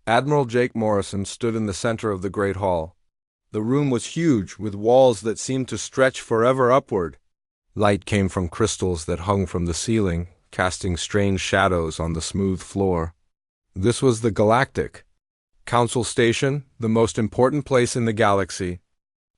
Admiral Jake Morrison stood in the center of the Great Hall. The room was huge, with walls that seemed to stretch forever upward. Light came from crystals that hung from the ceiling, casting strange shadows on the smooth floor. This was the Galactic Council Station, the most important place in the galaxy.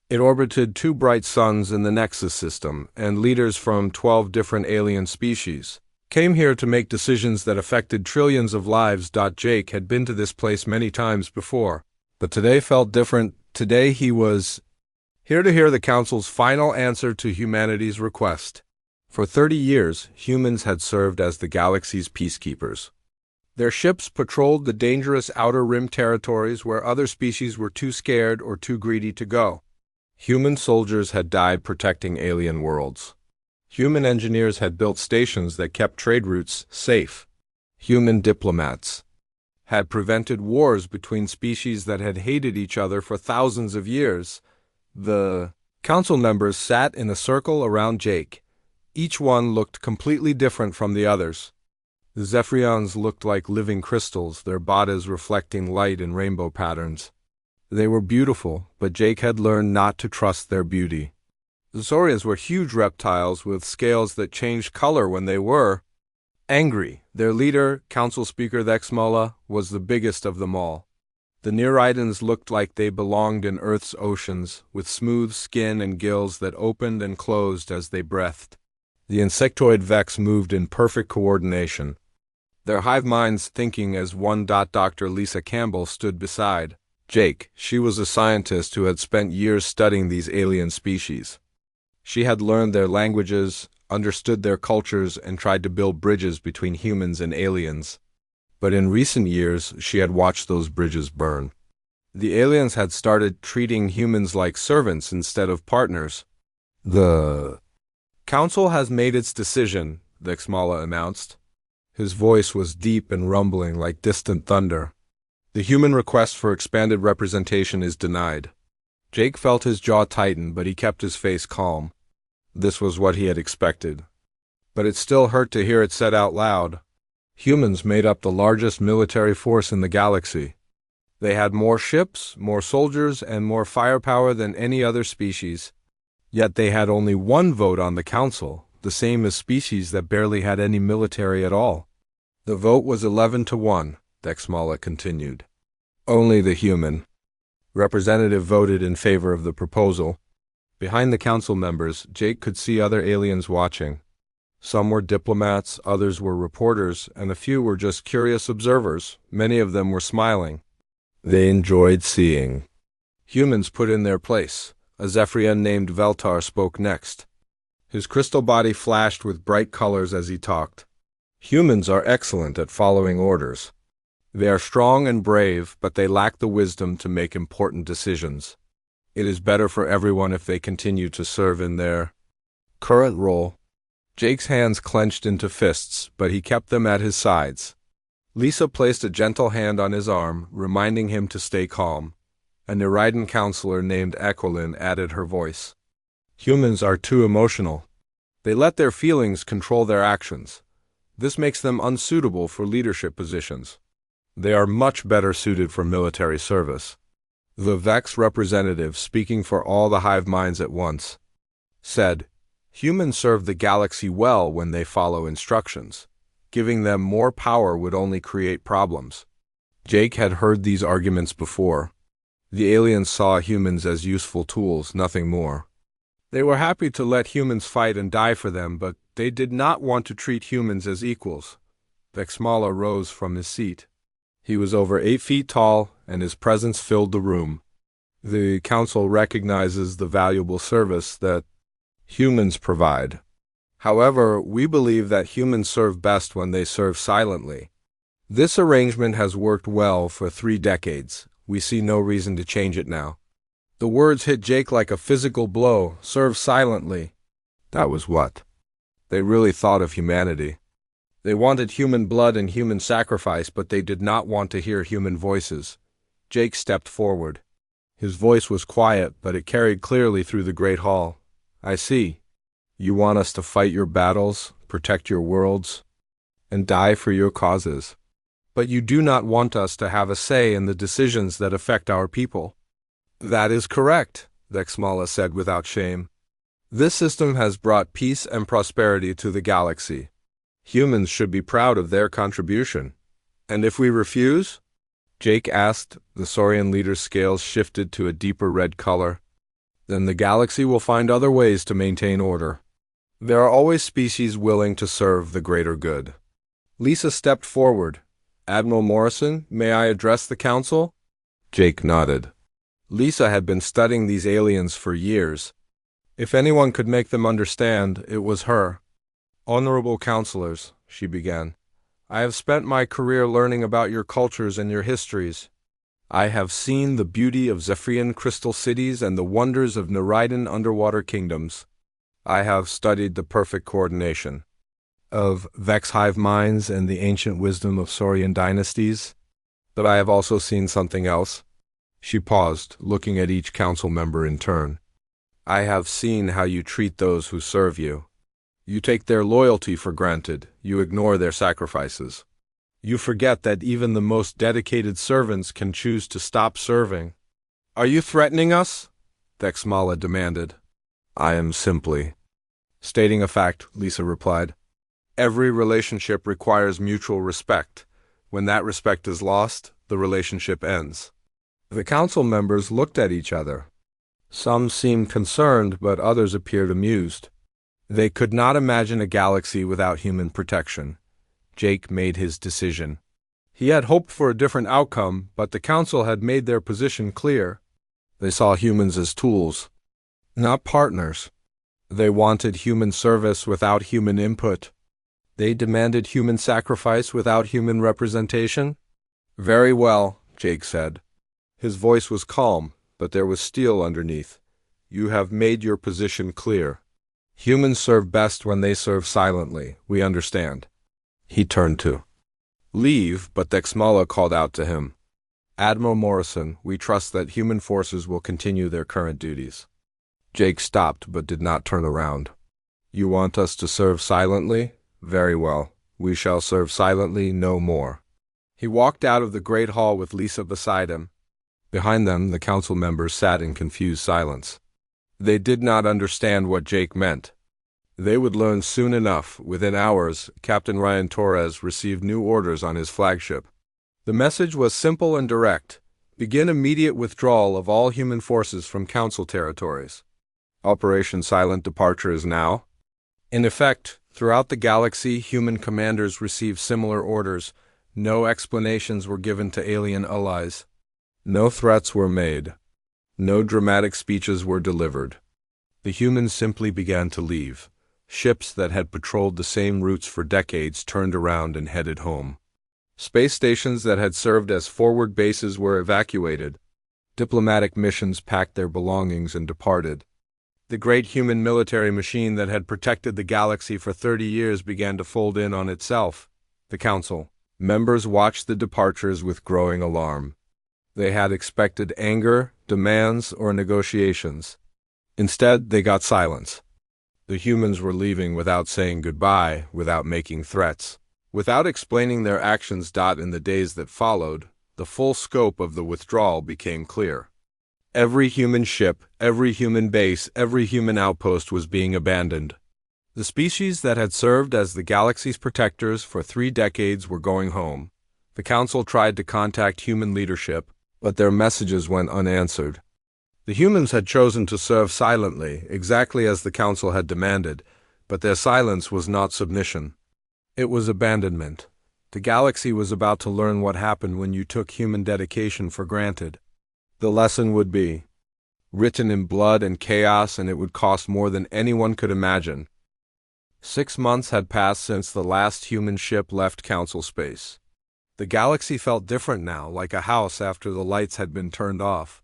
It orbited 2 bright suns in the Nexus system, and leaders from 12 different alien species came here to make decisions that affected trillions of lives. Jake had been to this place many times before, but today felt different. Today he was here to hear the Council's final answer to humanity's request. For 30 years, humans had served as the galaxy's peacekeepers. Their ships patrolled the dangerous outer rim territories where other species were too scared or too greedy to go. Human soldiers had died protecting alien worlds. Human engineers had built stations that kept trade routes safe. Human diplomats had prevented wars between species that had hated each other for thousands of years. The council members sat in a circle around Jake. Each one looked completely different from the others. The Zephyrians looked like living crystals, their bodies reflecting light in rainbow patterns. They were beautiful, but Jake had learned not to trust their beauty. The Saurians were huge reptiles with scales that changed color when they were angry. Their leader, Council Speaker Thexmola, was the biggest of them all. The Nereidans looked like they belonged in Earth's oceans, with smooth skin and gills that opened and closed as they breathed. The insectoid Vex moved in perfect coordination, their hive minds thinking as one. Dr. Lisa Campbell stood beside Jake. She was a scientist who had spent years studying these alien species. She had learned their languages, understood their cultures, and tried to build bridges between humans and aliens. But in recent years, she had watched those bridges burn. The aliens had started treating humans like servants instead of partners. The Council has made its decision, Thexmola announced. His voice was deep and rumbling like distant thunder. The human request for expanded representation is denied. Jake felt his jaw tighten, but he kept his face calm. This was what he had expected. But it still hurt to hear it said out loud. Humans made up the largest military force in the galaxy. They had more ships, more soldiers, and more firepower than any other species. Yet they had only 1 vote on the council, the same as species that barely had any military at all. The vote was 11-1, Thexmola continued. Only the human representative voted in favor of the proposal. Behind the council members, Jake could see other aliens watching. Some were diplomats, others were reporters, and a few were just curious observers. Many of them were smiling. They enjoyed seeing humans put in their place. A Zephyrian named Veltar spoke next. His crystal body flashed with bright colors as he talked. Humans are excellent at following orders. They are strong and brave, but they lack the wisdom to make important decisions. It is better for everyone if they continue to serve in their current role. Jake's hands clenched into fists, but he kept them at his sides. Lisa placed a gentle hand on his arm, reminding him to stay calm. A Nereidan counselor named Aquilin added her voice. Humans are too emotional. They let their feelings control their actions. This makes them unsuitable for leadership positions. They are much better suited for military service. The Vex representative, speaking for all the hive minds at once, said, Humans serve the galaxy well when they follow instructions. Giving them more power would only create problems. Jake had heard these arguments before. The aliens saw humans as useful tools, nothing more. They were happy to let humans fight and die for them, but they did not want to treat humans as equals. Thexmola rose from his seat. He was over 8 feet tall, and his presence filled the room. The council recognizes the valuable service that humans provide. However, we believe that humans serve best when they serve silently. This arrangement has worked well for 3 decades. We see no reason to change it now. The words hit Jake like a physical blow. Serve silently. That was what they really thought of humanity. They wanted human blood and human sacrifice, but they did not want to hear human voices. Jake stepped forward. His voice was quiet, but it carried clearly through the great hall. I see. You want us to fight your battles, protect your worlds, and die for your causes. But you do not want us to have a say in the decisions that affect our people. That is correct, Vexmala said without shame. This system has brought peace and prosperity to the galaxy. Humans should be proud of their contribution. And if we refuse? Jake asked. The Saurian leader's scales shifted to a deeper red color. Then the galaxy will find other ways to maintain order. There are always species willing to serve the greater good. Lisa stepped forward. Admiral Morrison, may I address the council? Jake nodded. Lisa had been studying these aliens for years. If anyone could make them understand, it was her. Honorable counselors, she began, I have spent my career learning about your cultures and your histories. I have seen the beauty of Zephyrian crystal cities and the wonders of Neridan underwater kingdoms. I have studied the perfect coordination of Vex hive minds and the ancient wisdom of Saurian dynasties. But I have also seen something else. She paused, looking at each council member in turn. I have seen how you treat those who serve you. You take their loyalty for granted. You ignore their sacrifices. You forget that even the most dedicated servants can choose to stop serving. Are you threatening us? Vexmala demanded. I am simply stating a fact, Lisa replied. Every relationship requires mutual respect. When that respect is lost, the relationship ends. The council members looked at each other. Some seemed concerned, but others appeared amused. They could not imagine a galaxy without human protection. Jake made his decision. He had hoped for a different outcome, but the council had made their position clear. They saw humans as tools, not partners. They wanted human service without human input. They demanded human sacrifice without human representation. Very well, Jake said. His voice was calm, but there was steel underneath. You have made your position clear. Humans serve best when they serve silently, we understand. He turned to leave, but Vexmala called out to him. Admiral Morrison, we trust that human forces will continue their current duties. Jake stopped, but did not turn around. You want us to serve silently? Very well. We shall serve silently no more. He walked out of the great hall with Lisa beside him. Behind them, the council members sat in confused silence. They did not understand what Jake meant. They would learn soon enough. Within hours, Captain Ryan Torres received new orders on his flagship. The message was simple and direct. Begin immediate withdrawal of all human forces from council territories. Operation Silent Departure is now. In effect, throughout the galaxy, human commanders received similar orders. No explanations were given to alien allies. No threats were made. No dramatic speeches were delivered. The humans simply began to leave. Ships that had patrolled the same routes for decades turned around and headed home. Space stations that had served as forward bases were evacuated. Diplomatic missions packed their belongings and departed. The great human military machine that had protected the galaxy for 30 years began to fold in on itself. The council members watched the departures with growing alarm. They had expected anger, demands, or negotiations. Instead, they got silence. The humans were leaving without saying goodbye, without making threats, without explaining their actions. In the days that followed, the full scope of the withdrawal became clear. Every human ship, every human base, every human outpost was being abandoned. The species that had served as the galaxy's protectors for 3 decades were going home. The council tried to contact human leadership, but their messages went unanswered. The humans had chosen to serve silently, exactly as the council had demanded, but their silence was not submission. It was abandonment. The galaxy was about to learn what happened when you took human dedication for granted. The lesson would be written in blood and chaos, and it would cost more than anyone could imagine. 6 months had passed since the last human ship left council space. The galaxy felt different now, like a house after the lights had been turned off.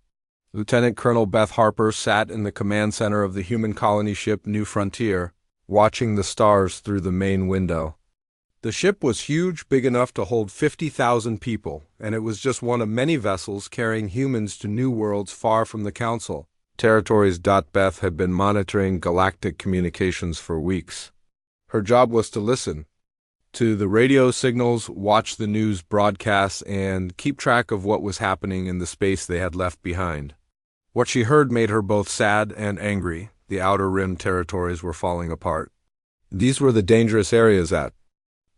Lieutenant Colonel Beth Harper sat in the command center of the human colony ship New Frontier, watching the stars through the main window. The ship was huge, big enough to hold 50,000 people, and it was just one of many vessels carrying humans to new worlds far from the council territories. Beth had been monitoring galactic communications for weeks. Her job was to listen to the radio signals, watch the news broadcasts, and keep track of what was happening in the space they had left behind. What she heard made her both sad and angry. The Outer Rim territories were falling apart. These were the dangerous areas at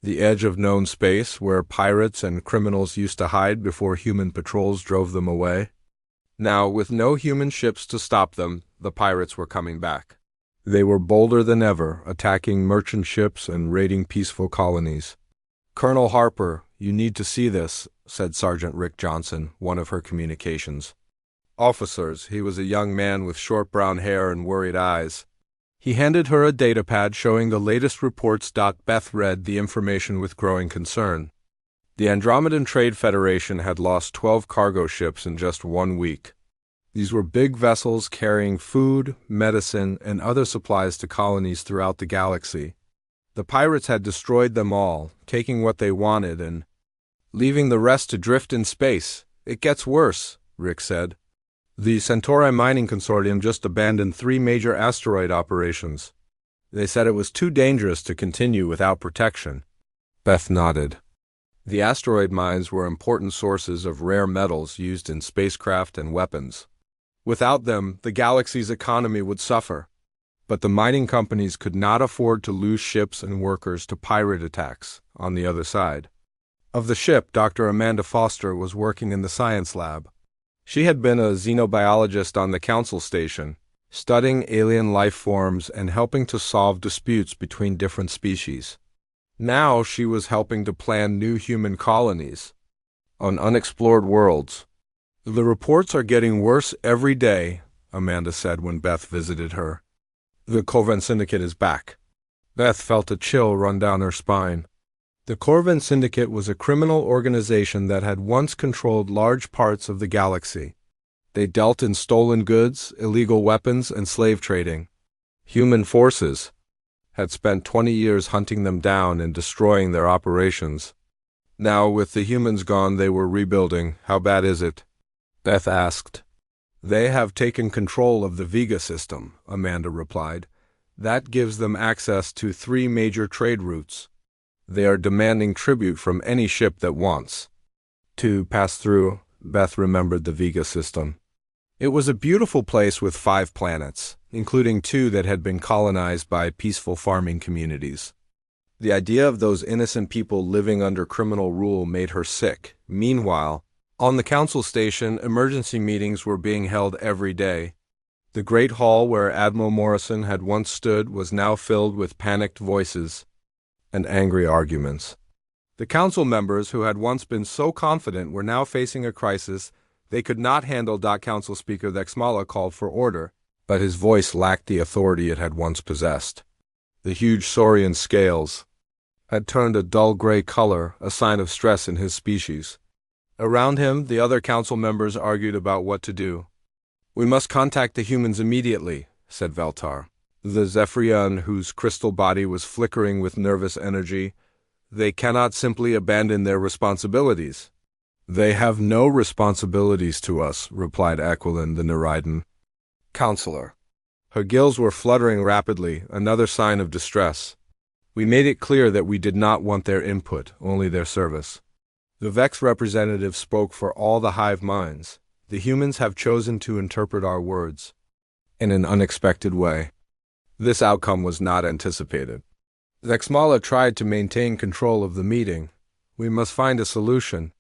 the edge of known space, where pirates and criminals used to hide before human patrols drove them away. Now, with no human ships to stop them, the pirates were coming back. They were bolder than ever, attacking merchant ships and raiding peaceful colonies. "Colonel Harper, you need to see this," said Sergeant Rick Johnson, one of her communications officers. He was a young man with short brown hair and worried eyes. He handed her a datapad showing the latest reports. Beth read the information with growing concern. The Andromedan Trade Federation had lost 12 cargo ships in just 1 week. These were big vessels carrying food, medicine, and other supplies to colonies throughout the galaxy. The pirates had destroyed them all, taking what they wanted and leaving the rest to drift in space. "It gets worse," Rick said. "The Centauri Mining Consortium just abandoned 3 major asteroid operations. They said it was too dangerous to continue without protection." Beth nodded. The asteroid mines were important sources of rare metals used in spacecraft and weapons. Without them, the galaxy's economy would suffer. But the mining companies could not afford to lose ships and workers to pirate attacks on the other side. Of the ship, Dr. Amanda Foster was working in the science lab. She had been a xenobiologist on the Council Station, studying alien life forms and helping to solve disputes between different species. Now she was helping to plan new human colonies on unexplored worlds. "The reports are getting worse every day," Amanda said when Beth visited her. "The Corvan Syndicate is back." Beth felt a chill run down her spine. The Corvan Syndicate was a criminal organization that had once controlled large parts of the galaxy. They dealt in stolen goods, illegal weapons, and slave trading. Human forces had spent 20 years hunting them down and destroying their operations. Now, with the humans gone, they were rebuilding. "How bad is it?" Beth asked. "They have taken control of the Vega system," Amanda replied. "That gives them access to 3 major trade routes. They are demanding tribute from any ship that wants to pass through." Beth remembered the Vega system. It was a beautiful place with 5 planets, including 2 that had been colonized by peaceful farming communities. The idea of those innocent people living under criminal rule made her sick. Meanwhile, on the Council Station, emergency meetings were being held every day. The great hall where Admiral Morrison had once stood was now filled with panicked voices and angry arguments. The council members who had once been so confident were now facing a crisis they could not handle. Council Speaker Thexmala called for order, but his voice lacked the authority it had once possessed. The huge saurian scales had turned a dull gray color, a sign of stress in his species. Around him, the other council members argued about what to do. "We must contact the humans immediately," said Veltar. The Zephyrian, whose crystal body was flickering with nervous energy. "They cannot simply abandon their responsibilities." "They have no responsibilities to us," replied Aquilin the Nereidan. "Counselor." Her gills were fluttering rapidly, another sign of distress. "We made it clear that we did not want their input, only their service." The Vex representative spoke for all the hive minds. "The humans have chosen to interpret our words in an unexpected way. This outcome was not anticipated." Thexmala tried to maintain control of the meeting. "We must find a solution.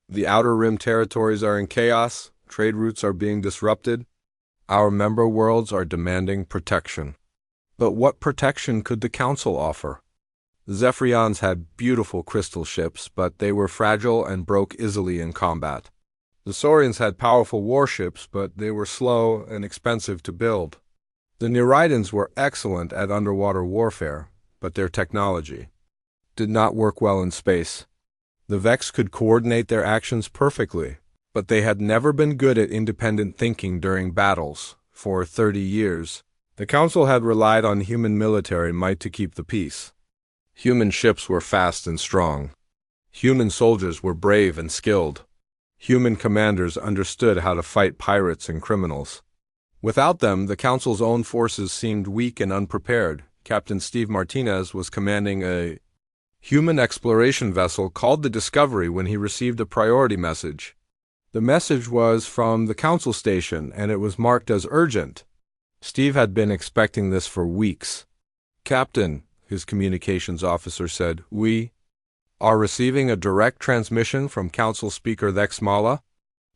The Outer Rim territories are in chaos, trade routes are being disrupted. Our member worlds are demanding protection." But what protection could the Council offer? The Zephyrians had beautiful crystal ships, but they were fragile and broke easily in combat. The Saurians had powerful warships, but they were slow and expensive to build. The Nereidans were excellent at underwater warfare, but their technology did not work well in space. The Vex could coordinate their actions perfectly, but they had never been good at independent thinking during battles. For 30 years, the Council had relied on human military might to keep the peace. Human ships were fast and strong. Human soldiers were brave and skilled. Human commanders understood how to fight pirates and criminals. Without them, the Council's own forces seemed weak and unprepared. Captain Steve Martinez was commanding a human exploration vessel called the Discovery when he received a priority message. The message was from the Council station, and it was marked as urgent. Steve had been expecting this for weeks. "Captain," his communications officer said, "we are receiving a direct transmission from Council Speaker Thexmala."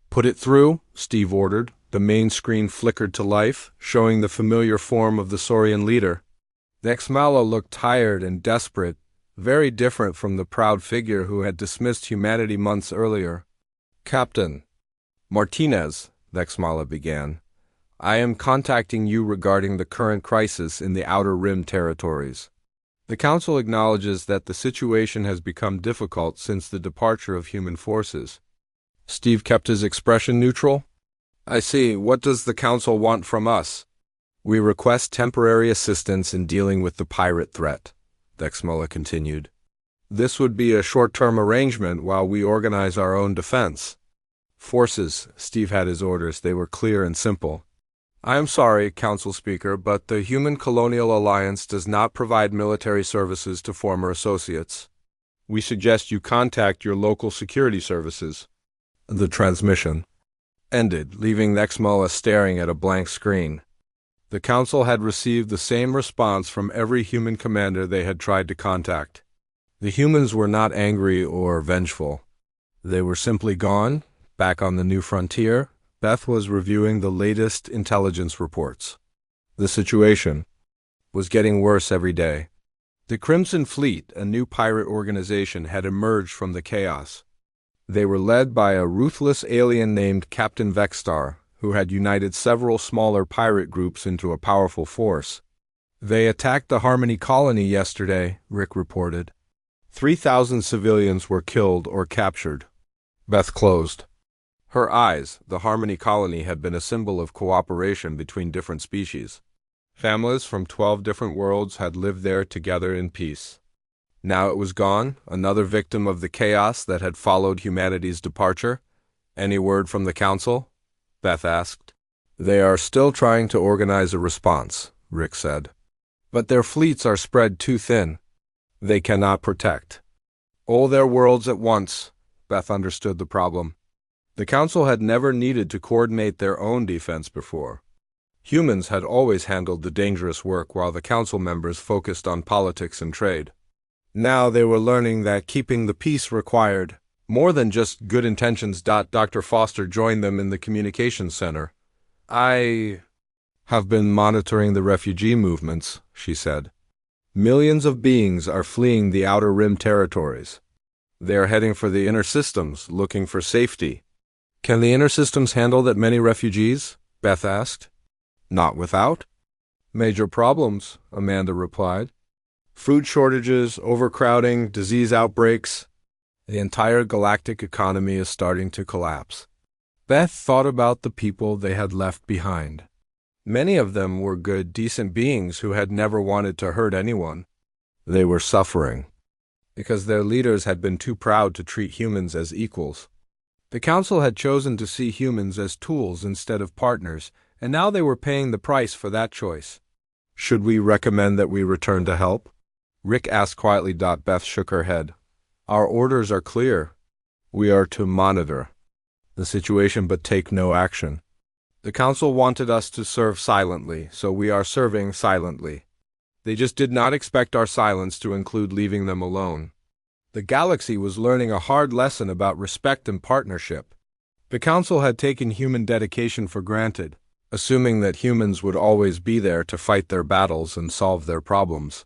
"Put it through," Steve ordered. The main screen flickered to life, showing the familiar form of the Saurian leader. Thexmala looked tired and desperate, very different from the proud figure who had dismissed humanity months earlier. "Captain Martinez," Thexmala began, "I am contacting you regarding the current crisis in the Outer Rim territories. The Council acknowledges that the situation has become difficult since the departure of human forces." Steve kept his expression neutral. "I see. What does the Council want from us?" "We request temporary assistance in dealing with the pirate threat," Thexmala continued. "This would be a short-term arrangement while we organize our own defense." "Forces," Steve had his orders. They were clear and simple. "I am sorry, Council Speaker, but the Human Colonial Alliance does not provide military services to former associates. We suggest you contact your local security services." The transmission ended, leaving Thexmala staring at a blank screen. The Council had received the same response from every human commander they had tried to contact. The humans were not angry or vengeful. They were simply gone. Back on the new frontier, Beth was reviewing the latest intelligence reports. The situation was getting worse every day. The Crimson Fleet, a new pirate organization, had emerged from the chaos. They were led by a ruthless alien named Captain Vexstar, who had united several smaller pirate groups into a powerful force. "They attacked the Harmony colony yesterday," Rick reported. 3,000 civilians were killed or captured. Beth closed her eyes. The Harmony colony had been a symbol of cooperation between different species. Families from 12 different worlds had lived there together in peace. Now it was gone, another victim of the chaos that had followed humanity's departure. "Any word from the Council?" Beth asked. "They are still trying to organize a response," Rick said. "But their fleets are spread too thin. They cannot protect all their worlds at once." Beth understood the problem. The Council had never needed to coordinate their own defense before. Humans had always handled the dangerous work while the Council members focused on politics and trade. Now they were learning that keeping the peace required more than just good intentions. Dr. Foster joined them in the communications center. "I have been monitoring the refugee movements," she said. "Millions of beings are fleeing the Outer Rim territories. They are heading for the inner systems, looking for safety." "Can the inner systems handle that many refugees?" Beth asked. "Not without major problems," Amanda replied. "Food shortages, overcrowding, disease outbreaks. The entire galactic economy is starting to collapse." Beth thought about the people they had left behind. Many of them were good, decent beings who had never wanted to hurt anyone. They were suffering because their leaders had been too proud to treat humans as equals. The Council had chosen to see humans as tools instead of partners, and now they were paying the price for that choice. "Should we recommend that we return to help?" Rick asked quietly. Beth shook her head. "Our orders are clear. We are to monitor the situation but take no action. The Council wanted us to serve silently, so we are serving silently. They just did not expect our silence to include leaving them alone." The galaxy was learning a hard lesson about respect and partnership. The Council had taken human dedication for granted, assuming that humans would always be there to fight their battles and solve their problems.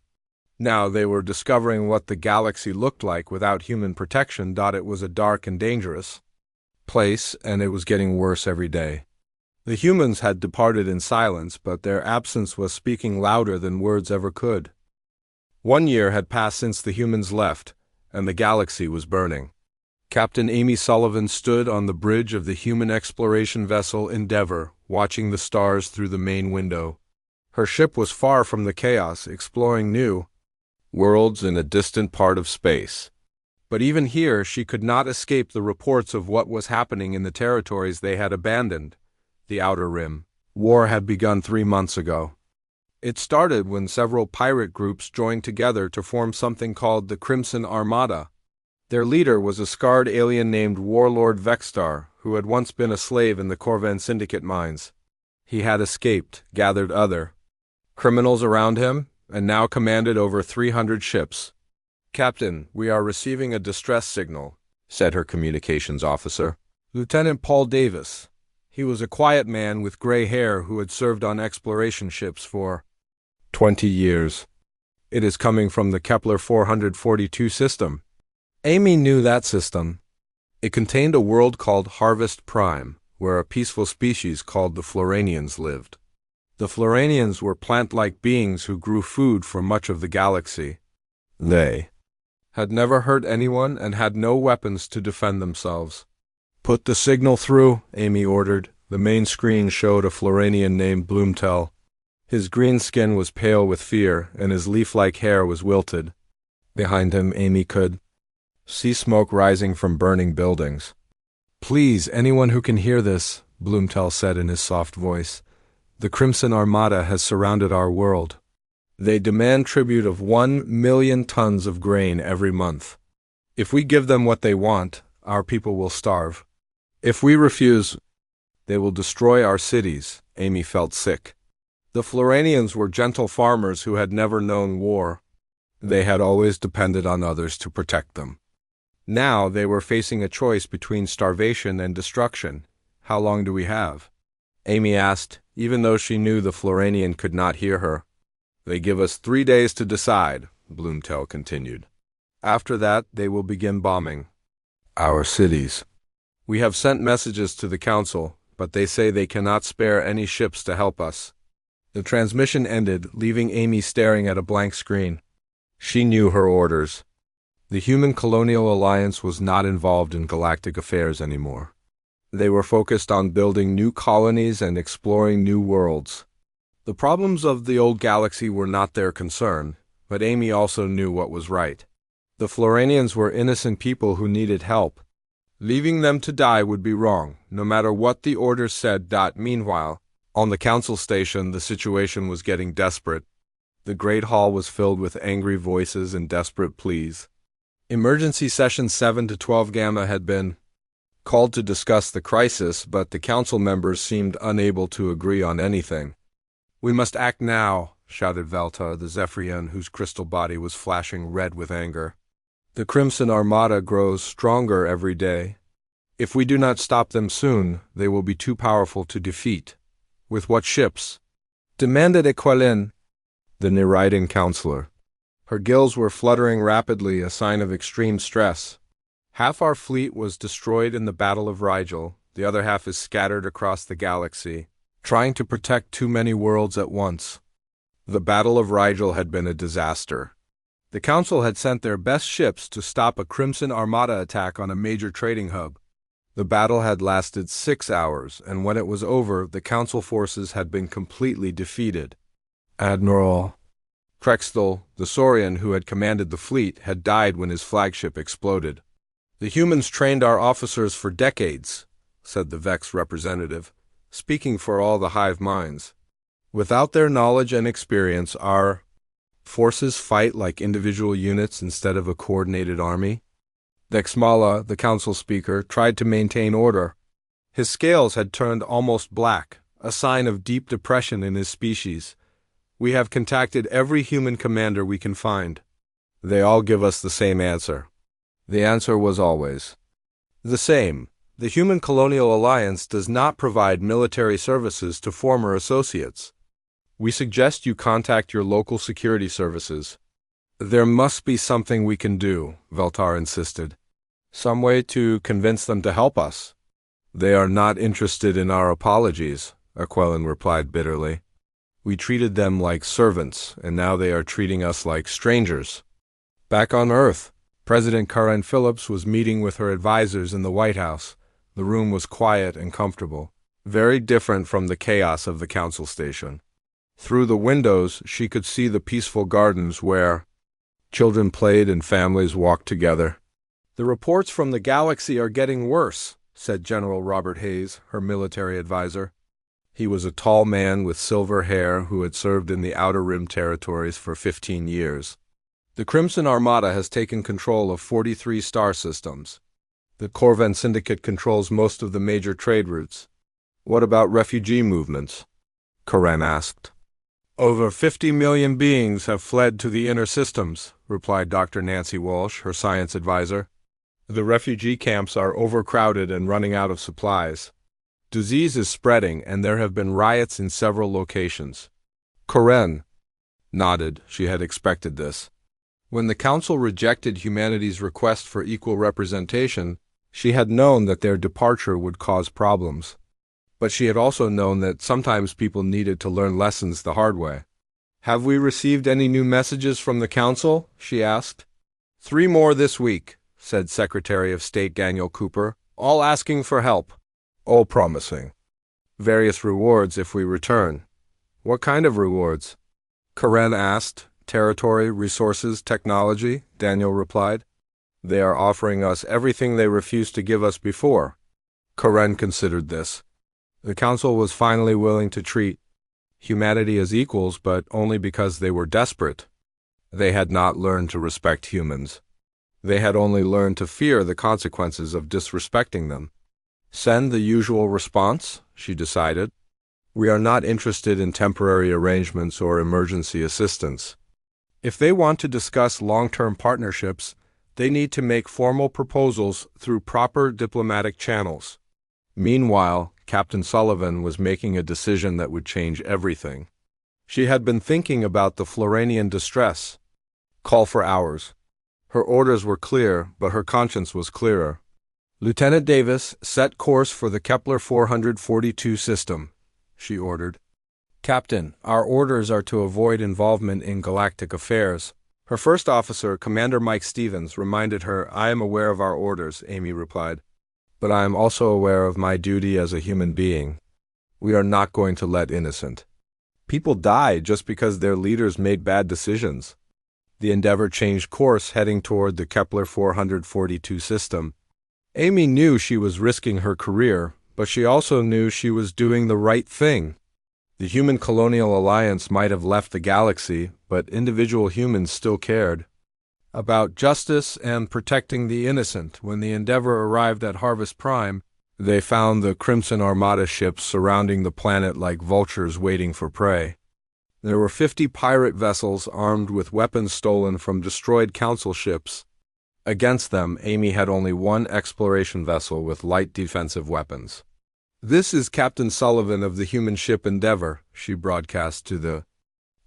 Now they were discovering what the galaxy looked like without human protection. It was a dark and dangerous place, and it was getting worse every day. The humans had departed in silence, but their absence was speaking louder than words ever could. 1 year had passed since the humans left, and the galaxy was burning. Captain Amy Sullivan stood on the bridge of the human exploration vessel Endeavour, watching the stars through the main window. Her ship was far from the chaos, exploring new worlds in a distant part of space. But even here, she could not escape the reports of what was happening in the territories they had abandoned. The Outer Rim war had begun 3 months ago. It started when several pirate groups joined together to form something called the Crimson Armada. Their leader was a scarred alien named Warlord Vexstar, who had once been a slave in the Corvan Syndicate mines. He had escaped, gathered other criminals around him, and now commanded over 300 ships. "Captain, we are receiving a distress signal," said her communications officer, Lieutenant Paul Davis. He was a quiet man with gray hair who had served on exploration ships for 20 years. "It is coming from the Kepler 442 system." Amy knew that system. It contained a world called Harvest Prime, where a peaceful species called the Floranians lived. The Floranians were plant-like beings who grew food for much of the galaxy. They had never hurt anyone and had no weapons to defend themselves. "Put the signal through," Amy ordered. The main screen showed a Floranian named Bloomtel. His green skin was pale with fear, and his leaf-like hair was wilted. Behind him, Amy could see smoke rising from burning buildings. "Please, anyone who can hear this," Bloomtel said in his soft voice. "The Crimson Armada has surrounded our world. They demand tribute of 1 million tons of grain every month. If we give them what they want, our people will starve. If we refuse, they will destroy our cities." Amy felt sick. The Floranians were gentle farmers who had never known war. They had always depended on others to protect them. Now they were facing a choice between starvation and destruction. "How long do we have?" Amy asked, even though she knew the Floranian could not hear her. "They give us 3 days to decide," Bloomtel continued. "After that, they will begin bombing our cities. We have sent messages to the Council, but they say they cannot spare any ships to help us." The transmission ended, leaving Amy staring at a blank screen. She knew her orders. The Human Colonial Alliance was not involved in galactic affairs anymore. They were focused on building new colonies and exploring new worlds. The problems of the old galaxy were not their concern, but Amy also knew what was right. The Floranians were innocent people who needed help. Leaving them to die would be wrong, no matter what the orders said. Meanwhile, on the council station, the situation was getting desperate. The Great Hall was filled with angry voices and desperate pleas. Emergency Session 7 to 12 Gamma had been called to discuss the crisis, but the council members seemed unable to agree on anything. "We must act now," shouted Valta, the Zephyrian, whose crystal body was flashing red with anger. "The Crimson Armada grows stronger every day. If we do not stop them soon, they will be too powerful to defeat." "With what ships?" demanded Equalin, the Neridan counselor. Her gills were fluttering rapidly, a sign of extreme stress. "Half our fleet was destroyed in the Battle of Rigel. The other half is scattered across the galaxy, trying to protect too many worlds at once." The Battle of Rigel had been a disaster. The Council had sent their best ships to stop a Crimson Armada attack on a major trading hub. The battle had lasted 6 hours, and when it was over, the Council forces had been completely defeated. Admiral Krexthal, the Saurian who had commanded the fleet, had died when his flagship exploded. "The humans trained our officers for decades," said the Vex representative, speaking for all the hive minds. "Without their knowledge and experience, our forces fight like individual units instead of a coordinated army." Dexmala, the council speaker, tried to maintain order. His scales had turned almost black, a sign of deep depression in his species. "We have contacted every human commander we can find. They all give us the same answer." The answer was always the same. "The Human Colonial Alliance does not provide military services to former associates. We suggest you contact your local security services." "There must be something we can do," Veltar insisted. "Some way to convince them to help us." "They are not interested in our apologies," Aquelin replied bitterly. "We treated them like servants, and now they are treating us like strangers." Back on Earth, President Karen Phillips was meeting with her advisors in the White House. The room was quiet and comfortable, very different from the chaos of the council station. Through the windows, she could see the peaceful gardens where children played and families walked together. "The reports from the galaxy are getting worse," said General Robert Hayes, her military advisor. He was a tall man with silver hair who had served in the Outer Rim territories for 15 years. The Crimson Armada has taken control of 43 star systems. The Corvan Syndicate controls most of the major trade routes. What about refugee movements? Karen asked. Over 50 million beings have fled to the inner systems, replied Dr. Nancy Walsh, her science advisor. The refugee camps are overcrowded and running out of supplies. Disease is spreading, and there have been riots in several locations. Karen nodded. She had expected this. When the Council rejected humanity's request for equal representation, she had known that their departure would cause problems. But she had also known that sometimes people needed to learn lessons the hard way. Have we received any new messages from the Council? She asked. 3 more this week, said Secretary of State Daniel Cooper, all asking for help. All promising. Various rewards if we return. What kind of rewards? Karen asked. Territory, resources, technology, Daniel replied. They are offering us everything they refused to give us before. Karen considered this. The Council was finally willing to treat humanity as equals, but only because they were desperate. They had not learned to respect humans. They had only learned to fear the consequences of disrespecting them. Send the usual response, she decided. We are not interested in temporary arrangements or emergency assistance. If they want to discuss long-term partnerships, they need to make formal proposals through proper diplomatic channels. Meanwhile, Captain Sullivan was making a decision that would change everything. She had been thinking about the Floranian distress. Call for hours. Her orders were clear, but her conscience was clearer. Lieutenant Davis, set course for the Kepler 442 system, she ordered. Captain, our orders are to avoid involvement in galactic affairs. Her first officer, Commander Mike Stevens, reminded her, I am aware of our orders, Amy replied. But I am also aware of my duty as a human being. We are not going to let innocent people die just because their leaders made bad decisions. The Endeavour changed course, heading toward the Kepler 442 system. Amy knew she was risking her career, but she also knew she was doing the right thing. The Human Colonial Alliance might have left the galaxy, but individual humans still cared about justice and protecting the innocent. When the Endeavour arrived at Harvest Prime, they found the Crimson Armada ships surrounding the planet like vultures waiting for prey. There were 50 pirate vessels armed with weapons stolen from destroyed Council ships. Against them, Amy had only one exploration vessel with light defensive weapons. This is Captain Sullivan of the human ship Endeavour, she broadcast to the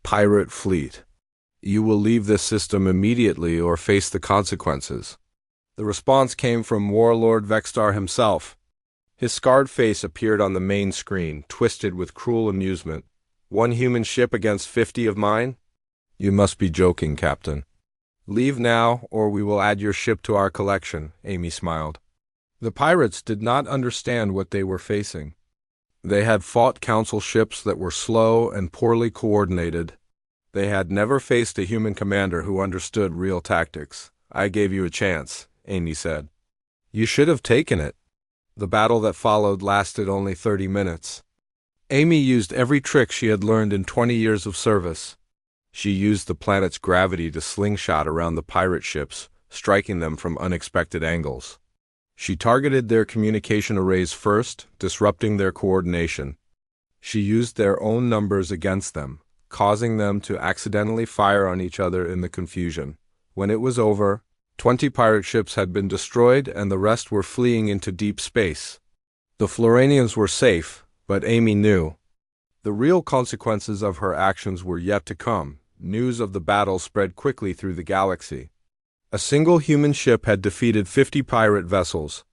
pirate fleet. You will leave this system immediately or face the consequences. The response came from Warlord Vextar himself. His scarred face appeared on the main screen, twisted with cruel amusement. 1 human ship against 50 of mine? You must be joking, Captain. Leave now, or we will add your ship to our collection, Amy smiled. The pirates did not understand what they were facing. They had fought Council ships that were slow and poorly coordinated. They had never faced a human commander who understood real tactics. I gave you a chance, Amy said. You should have taken it. The battle that followed lasted only 30 minutes. Amy used every trick she had learned in 20 years of service. She used the planet's gravity to slingshot around the pirate ships, striking them from unexpected angles. She targeted their communication arrays first, disrupting their coordination. She used their own numbers against them, causing them to accidentally fire on each other in the confusion. When it was over, 20 pirate ships had been destroyed and the rest were fleeing into deep space. The Floranians were safe, but Amy knew. The real consequences of her actions were yet to come. News of the battle spread quickly through the galaxy. A single human ship had defeated 50 pirate vessels.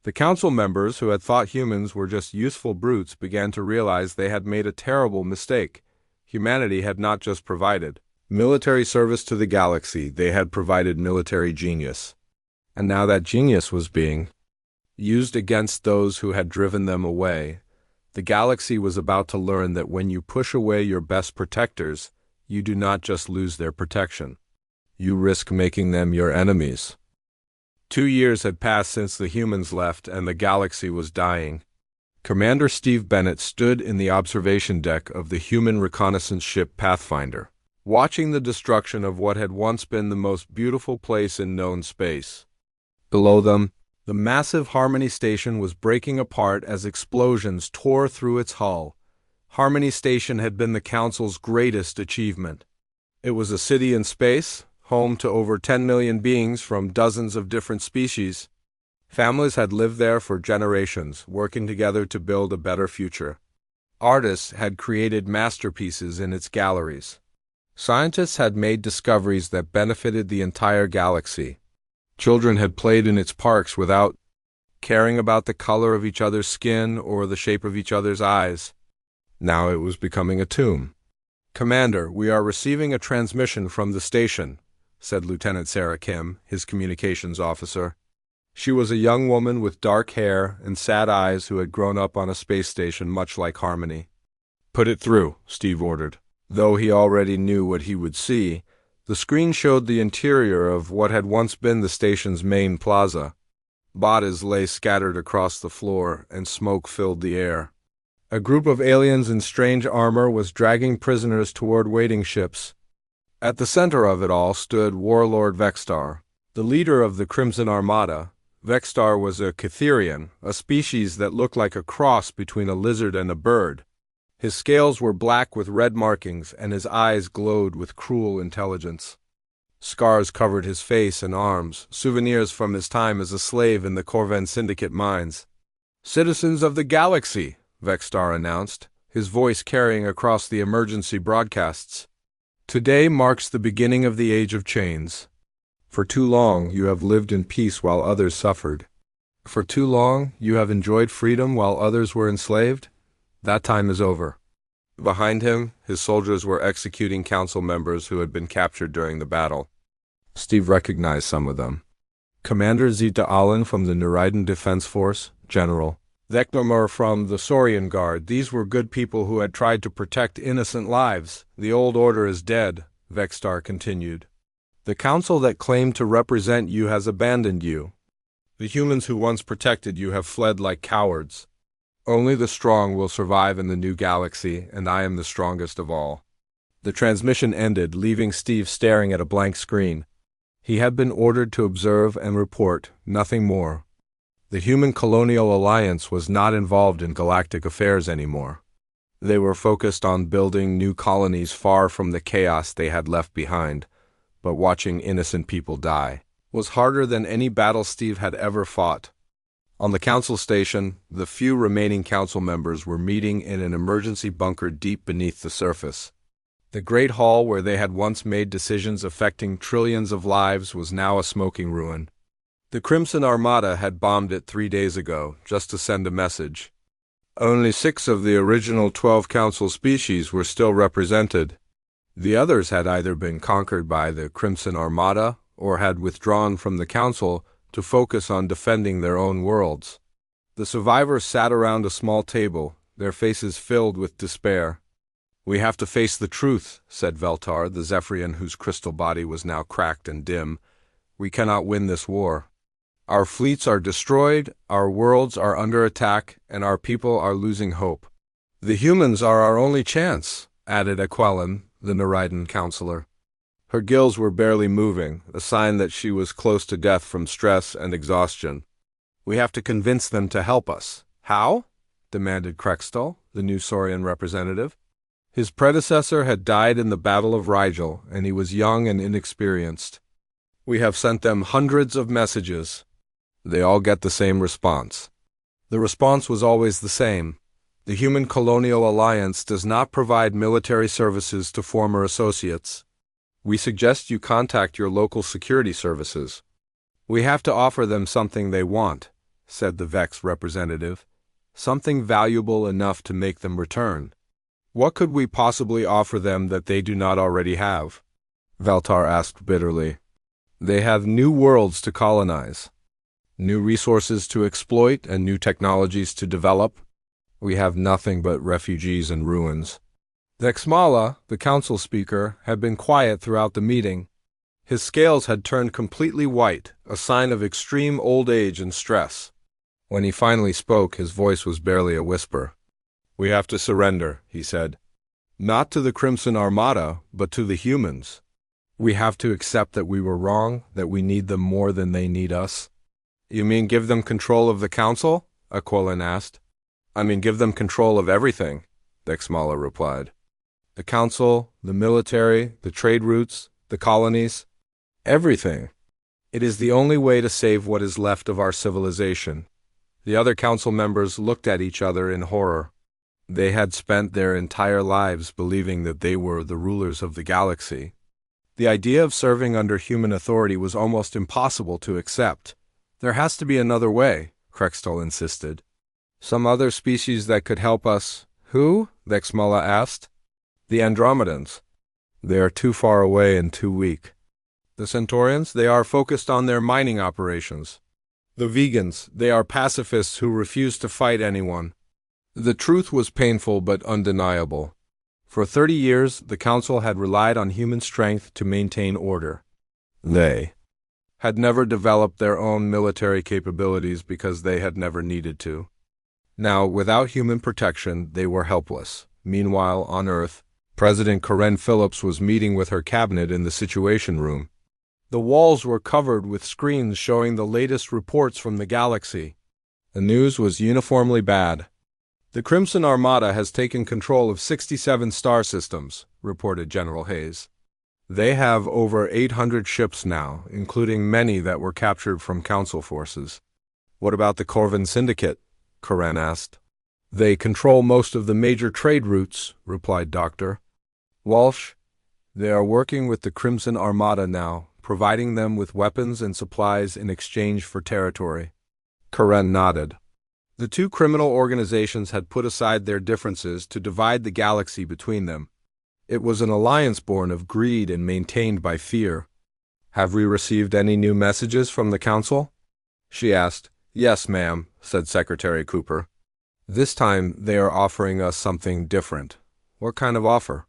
The Council members who had thought humans were just useful brutes began to realize they had made a terrible mistake. Humanity had not just provided military service to the galaxy, they had provided military genius. And now that genius was being used against those who had driven them away. The galaxy was about to learn that when you push away your best protectors, you do not just lose their protection. You risk making them your enemies. 2 years had passed since the humans left and the galaxy was dying. Commander Steve Bennett stood in the observation deck of the human reconnaissance ship Pathfinder, watching the destruction of what had once been the most beautiful place in known space. Below them, the massive Harmony Station was breaking apart as explosions tore through its hull. Harmony Station had been the Council's greatest achievement. It was a city in space, home to over 10 million beings from dozens of different species. Families had lived there for generations, working together to build a better future. Artists had created masterpieces in its galleries. Scientists had made discoveries that benefited the entire galaxy. Children had played in its parks without caring about the color of each other's skin or the shape of each other's eyes. Now it was becoming a tomb. "Commander, we are receiving a transmission from the station," said Lieutenant Sarah Kim, his communications officer. She was a young woman with dark hair and sad eyes who had grown up on a space station much like Harmony. "Put it through," Steve ordered. Though he already knew what he would see, the screen showed the interior of what had once been the station's main plaza. Bodies lay scattered across the floor, and smoke filled the air. A group of aliens in strange armor was dragging prisoners toward waiting ships. At the center of it all stood Warlord Vextar, the leader of the Crimson Armada. Vextar was a Catherian, a species that looked like a cross between a lizard and a bird. His scales were black with red markings, and his eyes glowed with cruel intelligence. Scars covered his face and arms, souvenirs from his time as a slave in the Corvan Syndicate mines. "Citizens of the galaxy," Vextar announced, his voice carrying across the emergency broadcasts. "Today marks the beginning of the Age of Chains. For too long you have lived in peace while others suffered. For too long you have enjoyed freedom while others were enslaved. That time is over." Behind him, his soldiers were executing council members who had been captured during the battle. Steve recognized some of them. Commander Zita Allen from the Narration Defense Force, General Vecnomur from the Saurian Guard. These were good people who had tried to protect innocent lives. "The old order is dead," Vextar continued. "The council that claimed to represent you has abandoned you. The humans who once protected you have fled like cowards. Only the strong will survive in the new galaxy, and I am the strongest of all." The transmission ended, leaving Steve staring at a blank screen. He had been ordered to observe and report, nothing more. The Human Colonial Alliance was not involved in galactic affairs anymore. They were focused on building new colonies far from the chaos they had left behind, but watching innocent people die was harder than any battle Steve had ever fought. On the council station, the few remaining council members were meeting in an emergency bunker deep beneath the surface. The great hall where they had once made decisions affecting trillions of lives was now a smoking ruin. The Crimson Armada had bombed it 3 days ago, just to send a message. Only 6 of the original 12 council species were still represented. The others had either been conquered by the Crimson Armada or had withdrawn from the council to focus on defending their own worlds. The survivors sat around a small table, their faces filled with despair. "We have to face the truth," said Veltar, the Zephyrian whose crystal body was now cracked and dim. "We cannot win this war. Our fleets are destroyed, our worlds are under attack, and our people are losing hope." "The humans are our only chance," added Aquelin, the Narration counselor. Her gills were barely moving, a sign that she was close to death from stress and exhaustion. "We have to convince them to help us." "How?" demanded Krextal, the new Saurian representative. His predecessor had died in the Battle of Rigel, and he was young and inexperienced. "We have sent them hundreds of messages. They all get the same response." The response was always the same. "The Human Colonial Alliance does not provide military services to former associates. We suggest you contact your local security services." "We have to offer them something they want," said the Vex representative. "Something valuable enough to make them return." "What could we possibly offer them that they do not already have?" Veltar asked bitterly. "They have new worlds to colonize, new resources to exploit, and new technologies to develop. We have nothing but refugees and ruins." Vexmala, the council speaker, had been quiet throughout the meeting. His scales had turned completely white, a sign of extreme old age and stress. When he finally spoke, his voice was barely a whisper. "We have to surrender," he said. "Not to the Crimson Armada, but to the humans. We have to accept that we were wrong, that we need them more than they need us." "You mean give them control of the council?" Aquilin asked. "I mean give them control of everything," Dexmala replied. "The council, the military, the trade routes, the colonies, everything. It is the only way to save what is left of our civilization." The other council members looked at each other in horror. They had spent their entire lives believing that they were the rulers of the galaxy. The idea of serving under human authority was almost impossible to accept. "There has to be another way," Krextal insisted. "Some other species that could help us." "Who?" Dexmala asked. "The Andromedans. They are too far away and too weak." "The Centaurians? They are focused on their mining operations." "The vegans, they are pacifists who refuse to fight anyone." The truth was painful but undeniable. For 30 years, the Council had relied on human strength to maintain order. They had never developed their own military capabilities because they had never needed to. Now, without human protection, they were helpless. Meanwhile, on Earth, President Karen Phillips was meeting with her cabinet in the Situation Room. The walls were covered with screens showing the latest reports from the galaxy. The news was uniformly bad. "The Crimson Armada has taken control of 67 star systems," reported General Hayes. "They have over 800 ships now, including many that were captured from Council forces." "What about the Corvin Syndicate?" Karen asked. "They control most of the major trade routes," replied Dr. Walsh. "They are working with the Crimson Armada now, providing them with weapons and supplies in exchange for territory." Karen nodded. The two criminal organizations had put aside their differences to divide the galaxy between them. It was an alliance born of greed and maintained by fear. "Have we received any new messages from the Council?" she asked. "Yes, ma'am," said Secretary Cooper. "This time they are offering us something different." "What kind of offer?"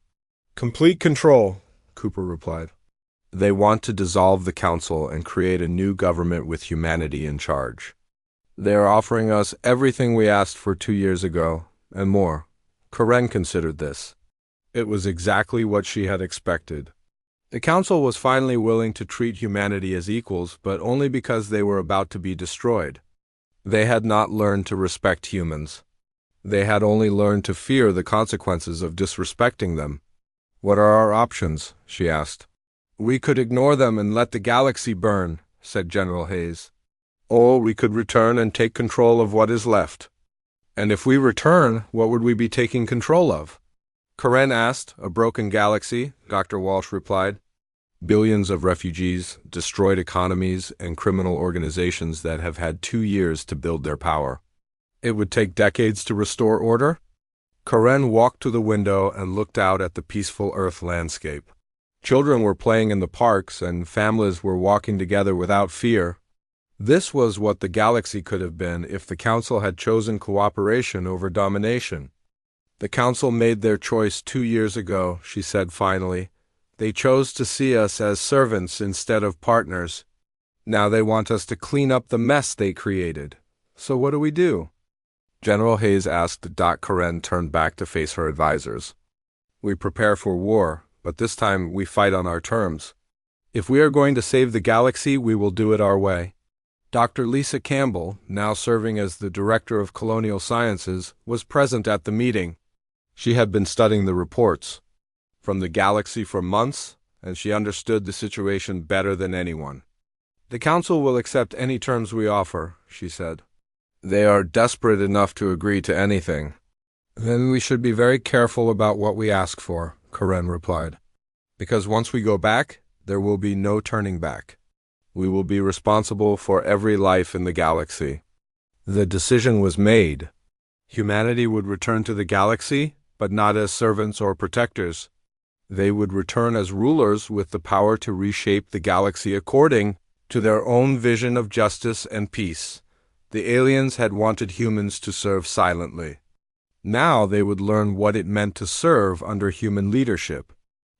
"Complete control," Cooper replied. "They want to dissolve the Council and create a new government with humanity in charge. They are offering us everything we asked for 2 years ago, and more." Karen considered this. It was exactly what she had expected. The Council was finally willing to treat humanity as equals, but only because they were about to be destroyed. They had not learned to respect humans. They had only learned to fear the consequences of disrespecting them. "What are our options?" she asked. "We could ignore them and let the galaxy burn," said General Hayes. "Or we could return and take control of what is left." "And if we return, what would we be taking control of?" Karen asked. "A broken galaxy," Dr. Walsh replied. "Billions of refugees, destroyed economies, and criminal organizations that have had 2 years to build their power." "It would take decades to restore order?" Karen walked to the window and looked out at the peaceful Earth landscape. Children were playing in the parks, and families were walking together without fear. This was what the galaxy could have been if the Council had chosen cooperation over domination. "The Council made their choice 2 years ago," she said finally. "They chose to see us as servants instead of partners. Now they want us to clean up the mess they created. So what do we do?" General Hayes asked. Karen turned back to face her advisors. "We prepare for war, but this time we fight on our terms. If we are going to save the galaxy, we will do it our way." Dr. Lisa Campbell, now serving as the Director of Colonial Sciences, was present at the meeting. She had been studying the reports from the galaxy for months, and she understood the situation better than anyone. "The Council will accept any terms we offer," she said. "They are desperate enough to agree to anything." "Then we should be very careful about what we ask for," Karen replied. "Because once we go back, there will be no turning back. We will be responsible for every life in the galaxy." The decision was made. Humanity would return to the galaxy, but not as servants or protectors. They would return as rulers with the power to reshape the galaxy according to their own vision of justice and peace. The aliens had wanted humans to serve silently. Now they would learn what it meant to serve under human leadership.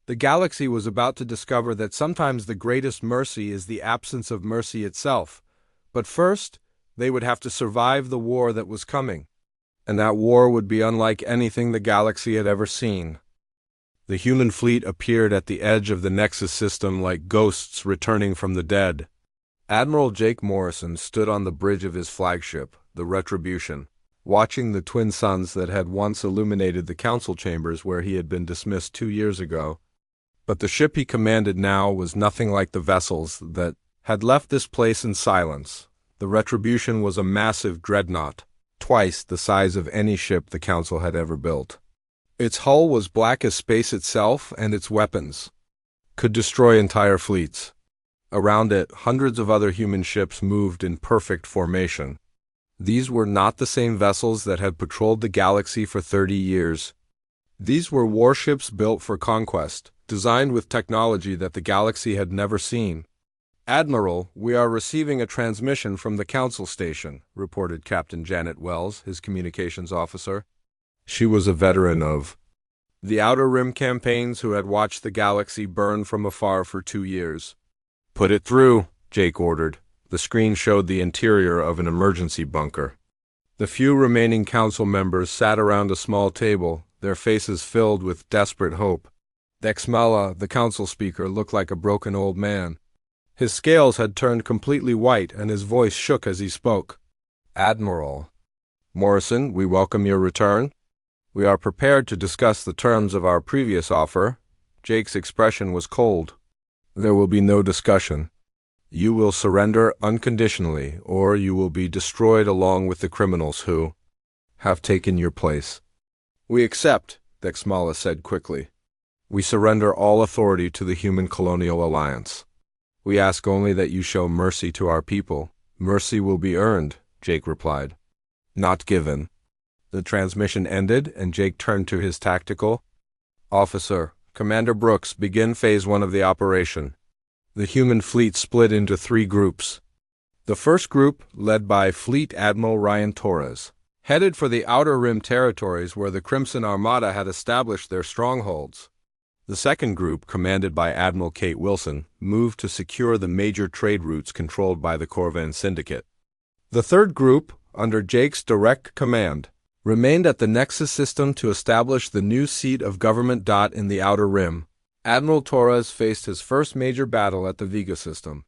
The galaxy was about to discover that sometimes the greatest mercy is the absence of mercy itself. But first, They would have to survive the war that was coming, and that war would be unlike anything the galaxy had ever seen. The human fleet appeared at the edge of the Nexus system like ghosts returning from the dead. Admiral Jake Morrison stood on the bridge of his flagship, the Retribution, watching the twin suns that had once illuminated the council chambers where he had been dismissed 2 years ago. But the ship he commanded now was nothing like the vessels that had left this place in silence. The Retribution was a massive dreadnought, twice the size of any ship the council had ever built. Its hull was black as space itself, and its weapons could destroy entire fleets. Around it, hundreds of other human ships moved in perfect formation. These were not the same vessels that had patrolled the galaxy for 30 years. These were warships built for conquest, designed with technology that the galaxy had never seen. "Admiral, we are receiving a transmission from the Council Station," reported Captain Janet Wells, his communications officer. She was a veteran of the Outer Rim campaigns who had watched the galaxy burn from afar for 2 years. "Put it through," Jake ordered. The screen showed the interior of an emergency bunker. The few remaining council members sat around a small table, their faces filled with desperate hope. Dexmala, the council speaker, looked like a broken old man. His scales had turned completely white, and his voice shook as he spoke. "Admiral Morrison, we welcome your return. We are prepared to discuss the terms of our previous offer." Jake's expression was cold. "There will be no discussion. You will surrender unconditionally, or you will be destroyed along with the criminals who have taken your place." "We accept," Dexmala said quickly. "We surrender all authority to the Human Colonial Alliance. We ask only that you show mercy to our people." "Mercy will be earned," Jake replied, "not given." The transmission ended, and Jake turned to his tactical officer. "Commander Brooks, begin Phase 1 of the operation." The human fleet split into 3 groups. The first group, led by Fleet Admiral Ryan Torres, headed for the Outer Rim territories where the Crimson Armada had established their strongholds. The second group, commanded by Admiral Kate Wilson, moved to secure the major trade routes controlled by the Corvan Syndicate. The third group, under Jake's direct command, remained at the Nexus system to establish the new seat of government. In the Outer Rim, Admiral Torres faced his first major battle at the Vega system.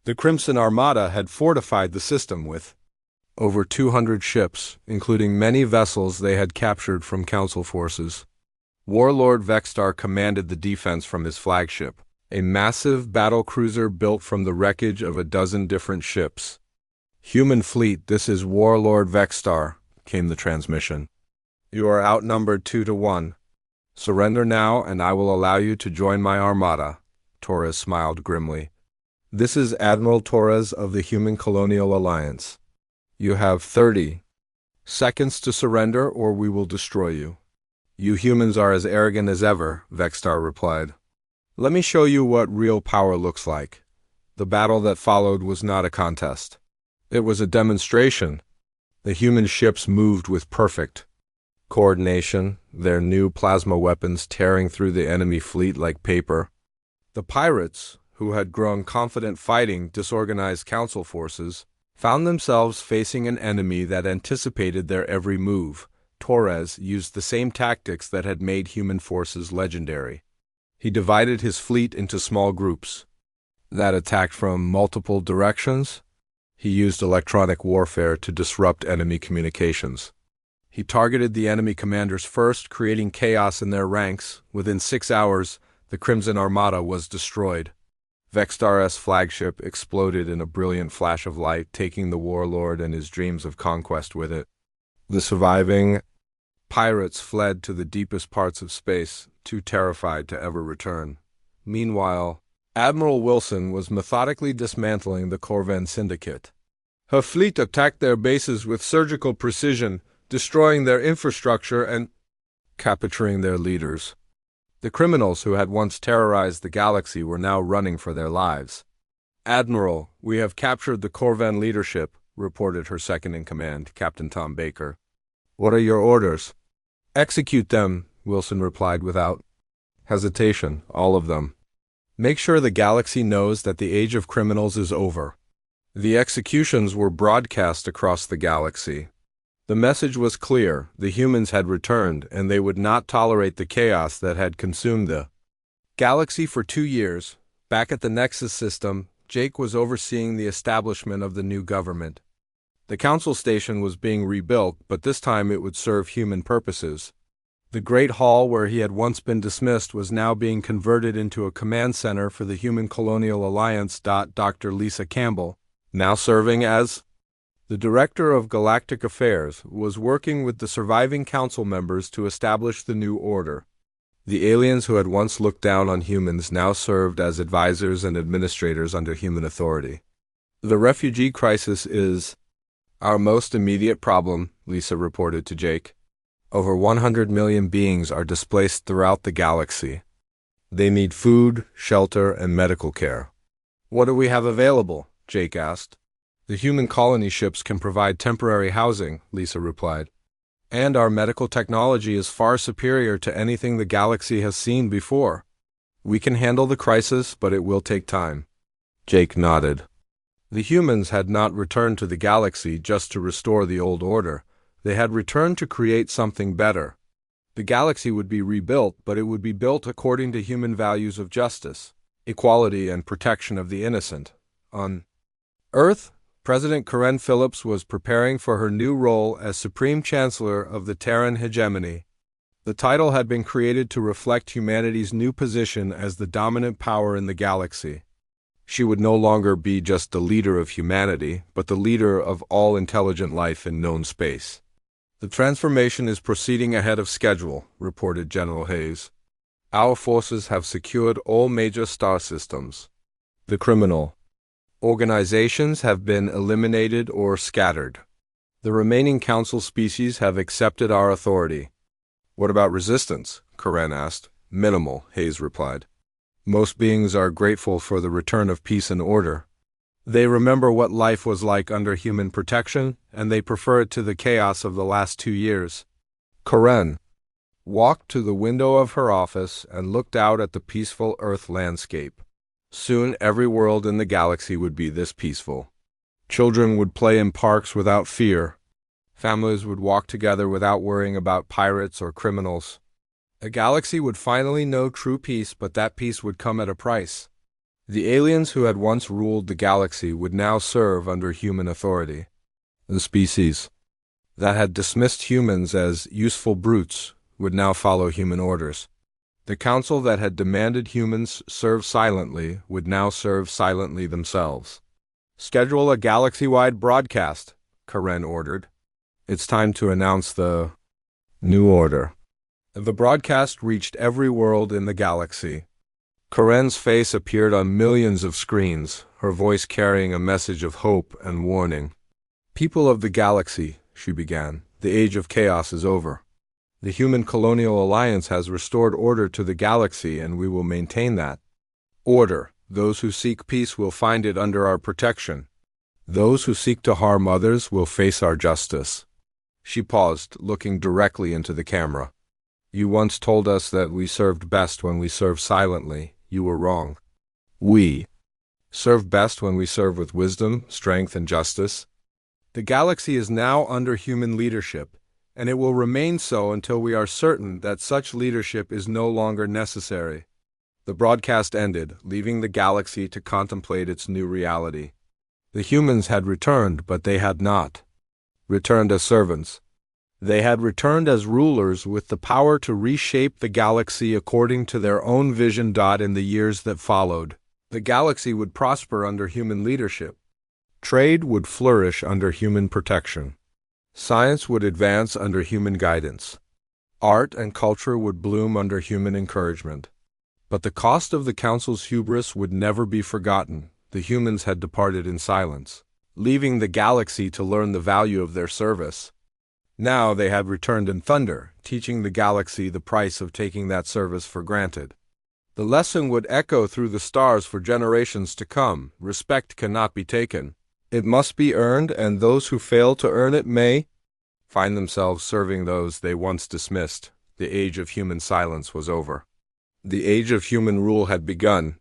The Crimson Armada had fortified the system with over 200 ships, including many vessels they had captured from Council forces. Warlord Vextar commanded the defense from his flagship, a massive battle cruiser built from the wreckage of a dozen different ships. "Human fleet, this is Warlord Vextar," came the transmission. "You are outnumbered 2 to 1. Surrender now, and I will allow you to join my armada." Torres smiled grimly. "This is Admiral Torres of the Human Colonial Alliance. You have 30 seconds to surrender, or we will destroy you." "You humans are as arrogant as ever," Vextar replied. "Let me show you what real power looks like." The battle that followed was not a contest. It was a demonstration. The human ships moved with perfect coordination, their new plasma weapons tearing through the enemy fleet like paper. The pirates, who had grown confident fighting disorganized council forces, found themselves facing an enemy that anticipated their every move. Torres used the same tactics that had made human forces legendary. He divided his fleet into small groups that attacked from multiple directions. He used electronic warfare to disrupt enemy communications. He targeted the enemy commanders first, creating chaos in their ranks. Within 6 hours, the Crimson Armada was destroyed. Vextar's flagship exploded in a brilliant flash of light, taking the warlord and his dreams of conquest with it. The surviving pirates fled to the deepest parts of space, too terrified to ever return. Meanwhile, Admiral Wilson was methodically dismantling the Corvan Syndicate. Her fleet attacked their bases with surgical precision, destroying their infrastructure and capturing their leaders. The criminals who had once terrorized the galaxy were now running for their lives. "Admiral, we have captured the Corvan leadership," reported her second-in-command, Captain Tom Baker. "What are your orders?" "Execute them," Wilson replied without hesitation, "all of them. Make sure the galaxy knows that the age of criminals is over." The executions were broadcast across the galaxy. The message was clear: the humans had returned, and they would not tolerate the chaos that had consumed the galaxy for 2 years. Back at the Nexus system, Jake was overseeing the establishment of the new government. The council station was being rebuilt, but this time it would serve human purposes. The Great Hall where he had once been dismissed was now being converted into a command center for the Human Colonial Alliance. Dr. Lisa Campbell, now serving as the Director of Galactic Affairs, was working with the surviving council members to establish the new order. The aliens who had once looked down on humans now served as advisors and administrators under human authority. The refugee crisis is our most immediate problem, Lisa reported to Jake. Over 100 million beings are displaced throughout the galaxy. They need food, shelter, and medical care. What do we have available? Jake asked. The human colony ships can provide temporary housing, Lisa replied. And our medical technology is far superior to anything the galaxy has seen before. We can handle the crisis, but it will take time. Jake nodded. The humans had not returned to the galaxy just to restore the old order. They had returned to create something better. The galaxy would be rebuilt, but it would be built according to human values of justice, equality, and protection of the innocent. On Earth, President Karen Phillips was preparing for her new role as Supreme Chancellor of the Terran hegemony. The title had been created to reflect humanity's new position as the dominant power in the galaxy. She would no longer be just the leader of humanity, but the leader of all intelligent life in known space. The transformation is proceeding ahead of schedule, reported General Hayes. Our forces have secured all major star systems. The criminal organizations have been eliminated or scattered. The remaining council species have accepted our authority. What about resistance? Karen asked. Minimal, Hayes replied. Most beings are grateful for the return of peace and order. They remember what life was like under human protection, and they prefer it to the chaos of the last 2 years. Karen walked to the window of her office and looked out at the peaceful Earth landscape. Soon every world in the galaxy would be this peaceful. Children would play in parks without fear. Families would walk together without worrying about pirates or criminals. A galaxy would finally know true peace, but that peace would come at a price. The aliens who had once ruled the galaxy would now serve under human authority. The species that had dismissed humans as useful brutes would now follow human orders. The council that had demanded humans serve silently would now serve silently themselves. Schedule a galaxy-wide broadcast, Karen ordered. It's time to announce the new order. The broadcast reached every world in the galaxy. Karen's face appeared on millions of screens, her voice carrying a message of hope and warning. People of the galaxy, she began, the age of chaos is over. The Human Colonial Alliance has restored order to the galaxy, and we will maintain that order. Those who seek peace will find it under our protection. Those who seek to harm others will face our justice. She paused, looking directly into the camera. You once told us that we served best when we served silently. You were wrong. We serve best when we serve with wisdom, strength, and justice. The galaxy is now under human leadership, and it will remain so until we are certain that such leadership is no longer necessary. The broadcast ended, leaving the galaxy to contemplate its new reality. The humans had returned, but they had not returned as servants. They had returned as rulers with the power to reshape the galaxy according to their own vision. In the years that followed, the galaxy would prosper under human leadership. Trade would flourish under human protection. Science would advance under human guidance. Art and culture would bloom under human encouragement. But the cost of the Council's hubris would never be forgotten. The humans had departed in silence, leaving the galaxy to learn the value of their service. Now they had returned in thunder, teaching the galaxy the price of taking that service for granted. The lesson would echo through the stars for generations to come. Respect cannot be taken. It must be earned, and those who fail to earn it may find themselves serving those they once dismissed. The age of human silence was over. The age of human rule had begun.